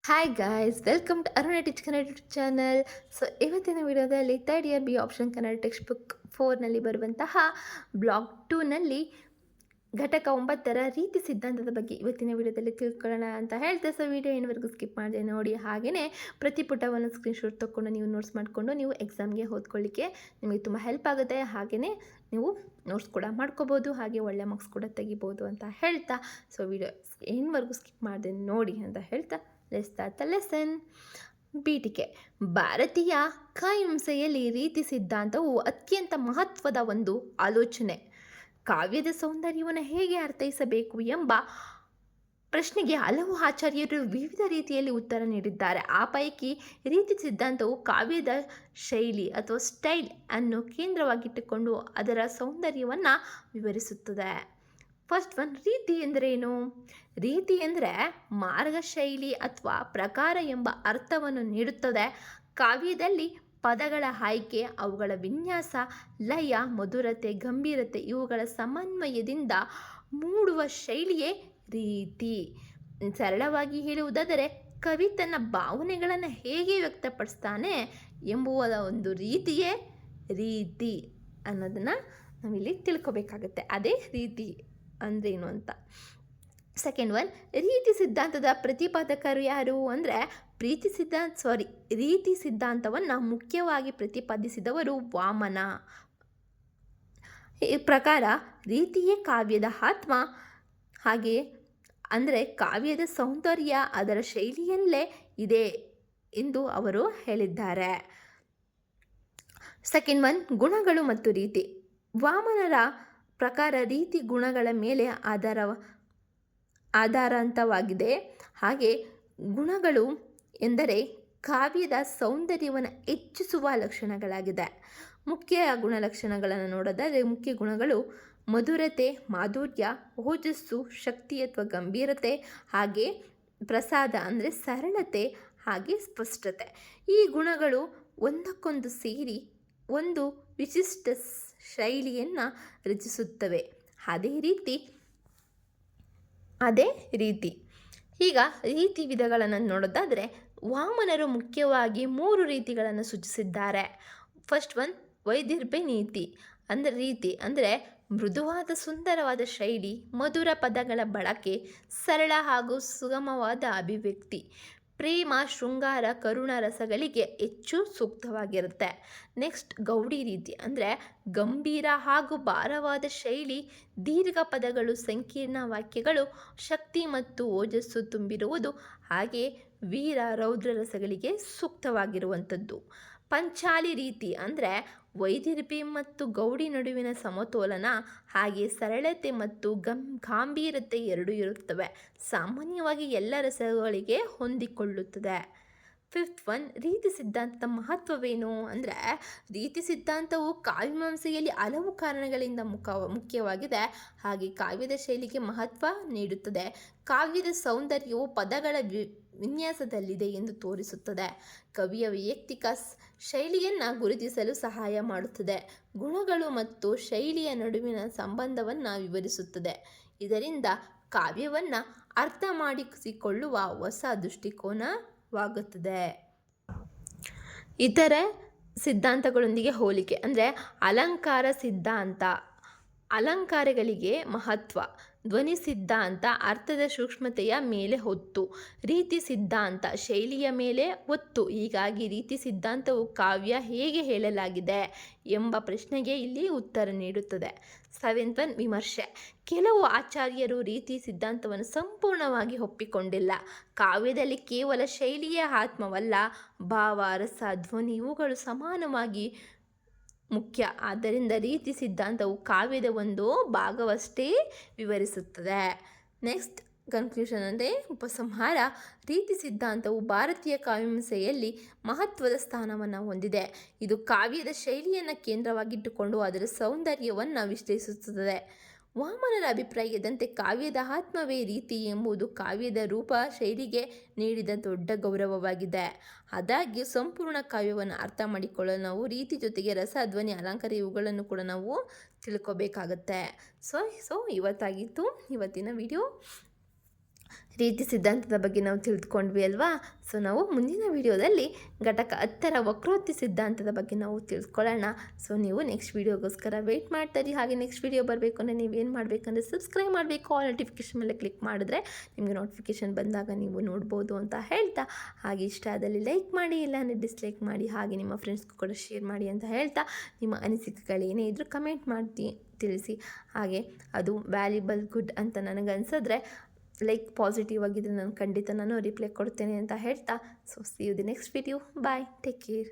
Hi guys, welcome to Aruna teach Kannada YouTube channel. So ಇವತ್ತಿನ ವಿಡಿಯೋದಲ್ಲಿ third year B option Kannada text book 4ನಲ್ಲಿ ಬರುವಂತಹ block 2ನಲ್ಲಿ ಘಟಕ 9ರ ರೀತಿ ಸಿದ್ಧಾಂತದ ಬಗ್ಗೆ ಇವತ್ತಿನ ವಿಡಿಯೋದಲ್ಲಿ ತಿಳ್ಕೊಳ್ಳೋಣ ಅಂತ ಹೇಳ್ತಾ, ಸೊ ವಿಡಿಯೋ ಏನ್ವರೆಗೂ ಸ್ಕಿಪ್ ಮಾಡಿದೆ ನೋಡಿ. ಹಾಗೆಯೇ ಪ್ರತಿ ಪುಟವನ್ನು ಸ್ಕ್ರೀನ್ಶಾಟ್ ತೊಗೊಂಡು ನೀವು ನೋಟ್ಸ್ ಮಾಡಿಕೊಂಡು ನೀವು ಎಕ್ಸಾಮ್ಗೆ ಓದ್ಕೊಳ್ಳಿಕ್ಕೆ ನಿಮಗೆ ತುಂಬ ಹೆಲ್ಪ್ ಆಗುತ್ತೆ. ಹಾಗೆಯೇ ನೀವು ನೋಟ್ಸ್ ಕೂಡ ಮಾಡ್ಕೋಬೋದು, ಹಾಗೆ ಒಳ್ಳೆ ಮಾರ್ಕ್ಸ್ ಕೂಡ ತೆಗಿಬೋದು ಅಂತ ಹೇಳ್ತಾ, ಸೊ ವಿಡಿಯೋ ಏನ್ವರೆಗೂ ಸ್ಕಿಪ್ ಮಾಡಿದೆ ನೋಡಿ ಅಂತ ಹೇಳ್ತಾ ಲೆಟ್ಸ್ ಸ್ಟಾರ್ಟ್ ದ ಲೆಸನ್. ಪೀಠಿಕೆ. ಭಾರತೀಯ ಕಾವ್ಯಮೀಮಾಂಸೆಯಲ್ಲಿ ರೀತಿ ಸಿದ್ಧಾಂತವು ಅತ್ಯಂತ ಮಹತ್ವದ ಒಂದು ಆಲೋಚನೆ. ಕಾವ್ಯದ ಸೌಂದರ್ಯವನ್ನು ಹೇಗೆ ಅರ್ಥೈಸಬೇಕು ಎಂಬ ಪ್ರಶ್ನೆಗೆ ಹಲವು ಆಚಾರ್ಯರು ವಿವಿಧ ರೀತಿಯಲ್ಲಿ ಉತ್ತರ ನೀಡಿದ್ದಾರೆ. ಆ ಪೈಕಿ ರೀತಿ ಸಿದ್ಧಾಂತವು ಕಾವ್ಯದ ಶೈಲಿ ಅಥವಾ ಸ್ಟೈಲ್ ಅನ್ನು ಕೇಂದ್ರವಾಗಿಟ್ಟುಕೊಂಡು ಅದರ ಸೌಂದರ್ಯವನ್ನು ವಿವರಿಸುತ್ತದೆ. ಫಸ್ಟ್ ಒನ್, ರೀತಿ ಎಂದರೇನು? ರೀತಿ ಎಂದರೆ ಮಾರ್ಗ, ಶೈಲಿ ಅಥವಾ ಪ್ರಕಾರ ಎಂಬ ಅರ್ಥವನ್ನು ನೀಡುತ್ತದೆ. ಕಾವ್ಯದಲ್ಲಿ ಪದಗಳ ಆಯ್ಕೆ, ಅವುಗಳ ವಿನ್ಯಾಸ, ಲಯ, ಮಧುರತೆ, ಗಂಭೀರತೆ ಇವುಗಳ ಸಮನ್ವಯದಿಂದ ಮೂಡುವ ಶೈಲಿಯೇ ರೀತಿ. ಸರಳವಾಗಿ ಹೇಳುವುದಾದರೆ ಕವಿ ತನ್ನ ಭಾವನೆಗಳನ್ನು ಹೇಗೆ ವ್ಯಕ್ತಪಡಿಸ್ತಾನೆ ಎಂಬುವ ಒಂದು ರೀತಿಯೇ ರೀತಿ ಅನ್ನೋದನ್ನು ನಾವಿಲ್ಲಿ ತಿಳ್ಕೊಬೇಕಾಗತ್ತೆ. ಅದೇ ರೀತಿ ಅಂದ್ರೇನು ಅಂತ. ಸೆಕೆಂಡ್ ಒನ್, ರೀತಿ ಸಿದ್ಧಾಂತದ ಪ್ರತಿಪಾದಕರು ಯಾರು ಅಂದರೆ ರೀತಿ ಸಿದ್ಧಾಂತವನ್ನು ಮುಖ್ಯವಾಗಿ ಪ್ರತಿಪಾದಿಸಿದವರು ವಾಮನ. ಈ ಪ್ರಕಾರ ರೀತಿಯೇ ಕಾವ್ಯದ ಆತ್ಮ, ಹಾಗೆ ಅಂದರೆ ಕಾವ್ಯದ ಸೌಂದರ್ಯ ಅದರ ಶೈಲಿಯಲ್ಲೇ ಇದೆ ಎಂದು ಅವರು ಹೇಳಿದ್ದಾರೆ. ಸೆಕೆಂಡ್ ಒನ್, ಗುಣಗಳು ಮತ್ತು ರೀತಿ. ವಾಮನರ ಪ್ರಕಾರ ರೀತಿ ಗುಣಗಳ ಮೇಲೆ ಆಧಾರಂತವಾಗಿದೆ. ಹಾಗೆ ಗುಣಗಳು ಎಂದರೆ ಕಾವ್ಯದ ಸೌಂದರ್ಯವನ್ನು ಹೆಚ್ಚಿಸುವ ಲಕ್ಷಣಗಳಾಗಿದೆ. ಮುಖ್ಯ ಗುಣಲಕ್ಷಣಗಳನ್ನು ನೋಡೋದಾದರೆ ಮುಖ್ಯ ಗುಣಗಳು ಮಧುರತೆ, ಮಾಧುರ್ಯ, ಓಜಸ್ಸು, ಶಕ್ತಿ ಅಥವಾ ಗಂಭೀರತೆ, ಹಾಗೆ ಪ್ರಸಾದ ಅಂದರೆ ಸರಳತೆ, ಹಾಗೆ ಸ್ಪಷ್ಟತೆ. ಈ ಗುಣಗಳು ಒಂದಕ್ಕೊಂದು ಸೇರಿ ಒಂದು ವಿಶಿಷ್ಟ ಶೈಲಿಯನ್ನು ರಚಿಸುತ್ತವೆ. ಅದೇ ರೀತಿ. ಈಗ ರೀತಿ ವಿಧಗಳನ್ನು ನೋಡೋದಾದರೆ ವಾಮನರು ಮುಖ್ಯವಾಗಿ 3 ರೀತಿಗಳನ್ನು ಸೂಚಿಸಿದ್ದಾರೆ. ಫಸ್ಟ್ ಒನ್, ವೈದರ್ಭಿ ರೀತಿ ಅಂದರೆ ಮೃದುವಾದ ಸುಂದರವಾದ ಶೈಲಿ, ಮಧುರ ಪದಗಳ ಬಳಕೆ, ಸರಳ ಹಾಗೂ ಸುಗಮವಾದ ಅಭಿವ್ಯಕ್ತಿ. ಪ್ರೇಮ, ಶೃಂಗಾರ, ಕರುಣ ರಸಗಳಿಗೆ ಹೆಚ್ಚು ಸೂಕ್ತವಾಗಿರುತ್ತೆ. ನೆಕ್ಸ್ಟ್, ಗೌಡಿ ರೀತಿ ಅಂದರೆ ಗಂಭೀರ ಹಾಗೂ ಭಾರವಾದ ಶೈಲಿ, ದೀರ್ಘ ಪದಗಳು, ಸಂಕೀರ್ಣ ವಾಕ್ಯಗಳು, ಶಕ್ತಿ ಮತ್ತು ಓಜಸ್ಸು ತುಂಬಿರುವುದು, ಹಾಗೆ ವೀರ ರೌದ್ರ ರಸಗಳಿಗೆ ಸೂಕ್ತವಾಗಿರುವಂಥದ್ದು. ಪಂಚಾಲಿ ರೀತಿ ಅಂದರೆ ವೈದರ್ಭಿ ಮತ್ತು ಗೌಡಿ ನಡುವಿನ ಸಮತೋಲನ, ಹಾಗೆ ಸರಳತೆ ಮತ್ತು ಗಾಂಭೀರ್ಯತೆ ಎರಡೂ ಇರುತ್ತವೆ. ಸಾಮಾನ್ಯವಾಗಿ ಎಲ್ಲ ರಸಗಳಿಗೆ ಹೊಂದಿಕೊಳ್ಳುತ್ತದೆ. ಫಿಫ್ತ್ ಒನ್, ರೀತಿ ಸಿದ್ಧಾಂತದ ಮಹತ್ವವೇನು ಅಂದರೆ ರೀತಿ ಸಿದ್ಧಾಂತವು ಕಾವ್ಯಮೀಮಾಂಸೆಯಲ್ಲಿ ಹಲವು ಕಾರಣಗಳಿಂದ ಮುಖ್ಯವಾಗಿದೆ. ಹಾಗೆ ಕಾವ್ಯದ ಶೈಲಿಗೆ ಮಹತ್ವ ನೀಡುತ್ತದೆ. ಕಾವ್ಯದ ಸೌಂದರ್ಯವು ಪದಗಳ ವಿನ್ಯಾಸದಲ್ಲಿದೆ ಎಂದು ತೋರಿಸುತ್ತದೆ. ಕವಿಯ ವೈಯಕ್ತಿಕ ಶೈಲಿಯನ್ನು ಗುರುತಿಸಲು ಸಹಾಯ ಮಾಡುತ್ತದೆ. ಗುಣಗಳು ಮತ್ತು ಶೈಲಿಯ ನಡುವಿನ ಸಂಬಂಧವನ್ನು ವಿವರಿಸುತ್ತದೆ. ಇದರಿಂದ ಕಾವ್ಯವನ್ನು ಅರ್ಥ ಮಾಡಿಸಿಕೊಳ್ಳುವ ಹೊಸ ದೃಷ್ಟಿಕೋನವಾಗುತ್ತದೆ. ಇತರೆ ಸಿದ್ಧಾಂತಗಳೊಂದಿಗೆ ಹೋಲಿಕೆ ಅಂದರೆ ಅಲಂಕಾರ ಸಿದ್ಧಾಂತ ಅಲಂಕಾರಗಳಿಗೆ ಮಹತ್ವ, ಧ್ವನಿ ಸಿದ್ಧಾಂತ ಅರ್ಥದ ಸೂಕ್ಷ್ಮತೆಯ ಮೇಲೆ ಒತ್ತು, ರೀತಿ ಸಿದ್ಧಾಂತ ಶೈಲಿಯ ಮೇಲೆ ಒತ್ತು. ಹೀಗಾಗಿ ರೀತಿ ಸಿದ್ಧಾಂತವು ಕಾವ್ಯ ಹೇಗೆ ಹೇಳಲಾಗಿದೆ ಎಂಬ ಪ್ರಶ್ನೆಗೆ ಇಲ್ಲಿ ಉತ್ತರ ನೀಡುತ್ತದೆ. ಸೆವೆಂತ್ ಒನ್, ವಿಮರ್ಶೆ. ಕೆಲವು ಆಚಾರ್ಯರು ರೀತಿ ಸಿದ್ಧಾಂತವನ್ನು ಸಂಪೂರ್ಣವಾಗಿ ಒಪ್ಪಿಕೊಂಡಿಲ್ಲ. ಕಾವ್ಯದಲ್ಲಿ ಕೇವಲ ಶೈಲಿಯ ಆತ್ಮವಲ್ಲ, ಭಾವ, ರಸ, ಧ್ವನಿ ಇವುಗಳು ಸಮಾನವಾಗಿ ಮುಖ್ಯ. ಆದ್ದರಿಂದ ರೀತಿ ಸಿದ್ಧಾಂತವು ಕಾವ್ಯದ ಒಂದು ಭಾಗವಷ್ಟೇ ವಿವರಿಸುತ್ತದೆ. ನೆಕ್ಸ್ಟ್, ಕನ್ಕ್ಲೂಷನ್ ಅಂದರೆ ಉಪಸಂಹಾರ. ರೀತಿ ಸಿದ್ಧಾಂತವು ಭಾರತೀಯ ಕಾವ್ಯಮೀಮಾಂಸೆಯಲ್ಲಿ ಮಹತ್ವದ ಸ್ಥಾನವನ್ನು ಹೊಂದಿದೆ. ಇದು ಕಾವ್ಯದ ಶೈಲಿಯನ್ನು ಕೇಂದ್ರವಾಗಿಟ್ಟುಕೊಂಡು ಅದರ ಸೌಂದರ್ಯವನ್ನು ವಿಶ್ಲೇಷಿಸುತ್ತದೆ. ವಾಮನರ ಅಭಿಪ್ರಾಯದಂತೆ ಕಾವ್ಯದ ಆತ್ಮವೇ ರೀತಿ ಎಂಬುದು ಕಾವ್ಯದ ರೂಪ ಶೈಲಿಗೆ ನೀಡಿದ ದೊಡ್ಡ ಗೌರವವಾಗಿದೆ. ಆದಾಗ್ಯೂ ಸಂಪೂರ್ಣ ಕಾವ್ಯವನ್ನು ಅರ್ಥ ಮಾಡಿಕೊಳ್ಳಲು ನಾವು ರೀತಿ ಜೊತೆಗೆ ರಸ, ಧ್ವನಿ, ಅಲಂಕಾರ ಇವುಗಳನ್ನು ಕೂಡ ನಾವು ತಿಳ್ಕೊಬೇಕಾಗತ್ತೆ. ಸೊ ಇವತ್ತಾಗಿತ್ತು ಇವತ್ತಿನ ವಿಡಿಯೋ. ರೀತಿ ಸಿದ್ಧಾಂತದ ಬಗ್ಗೆ ನಾವು ತಿಳಿದುಕೊಂಡ್ವಿ ಅಲ್ವಾ. ಸೊ ನಾವು ಮುಂದಿನ ವಿಡಿಯೋದಲ್ಲಿ ಘಟಕ 10ರ ವಕ್ರೋಕ್ತಿ ಸಿದ್ಧಾಂತದ ಬಗ್ಗೆ ನಾವು ತಿಳ್ಕೊಳ್ಳೋಣ. ಸೊ ನೀವು ನೆಕ್ಸ್ಟ್ ವಿಡಿಯೋಗೋಸ್ಕರ ವೆಯ್ಟ್ ಮಾಡ್ತಾಯಿರಿ. ಹಾಗೆ ನೆಕ್ಸ್ಟ್ ವಿಡಿಯೋ ಬರಬೇಕು ಅಂದರೆ ನೀವೇನು ಮಾಡಬೇಕಂದ್ರೆ ಸಬ್ಸ್ಕ್ರೈಬ್ ಮಾಡಬೇಕು. ಆಲ್ ನೋಟಿಫಿಕೇಷನ್ ಮೇಲೆ ಕ್ಲಿಕ್ ಮಾಡಿದ್ರೆ ನಿಮಗೆ ನೋಟಿಫಿಕೇಷನ್ ಬಂದಾಗ ನೀವು ನೋಡ್ಬೋದು ಅಂತ ಹೇಳ್ತಾ, ಹಾಗೆ ಇಷ್ಟ ಆದಲ್ಲಿ ಲೈಕ್ ಮಾಡಿ, ಇಲ್ಲಾಂದರೆ ಡಿಸ್ಲೈಕ್ ಮಾಡಿ, ಹಾಗೆ ನಿಮ್ಮ ಫ್ರೆಂಡ್ಸ್ಗೂ ಕೂಡ ಶೇರ್ ಮಾಡಿ ಅಂತ ಹೇಳ್ತಾ, ನಿಮ್ಮ ಅನಿಸಿಕೆಗಳೇನೇ ಇದ್ದರೂ ಕಮೆಂಟ್ ಮಾಡಿ ತಿಳಿಸಿ. ಹಾಗೆ ಅದು ವ್ಯಾಲ್ಯುಬಲ್ ಗುಡ್ ಅಂತ ನನಗನ್ಸಿದ್ರೆ ಲೈಕ್ ಪಾಸಿಟಿವ್ ಆಗಿದ್ದರೆ ನಾನು ಖಂಡಿತ ರಿಪ್ಲೈ ಕೊಡ್ತೇನೆ ಅಂತ ಹೇಳ್ತಾ, so see you the next video. Bye, take care.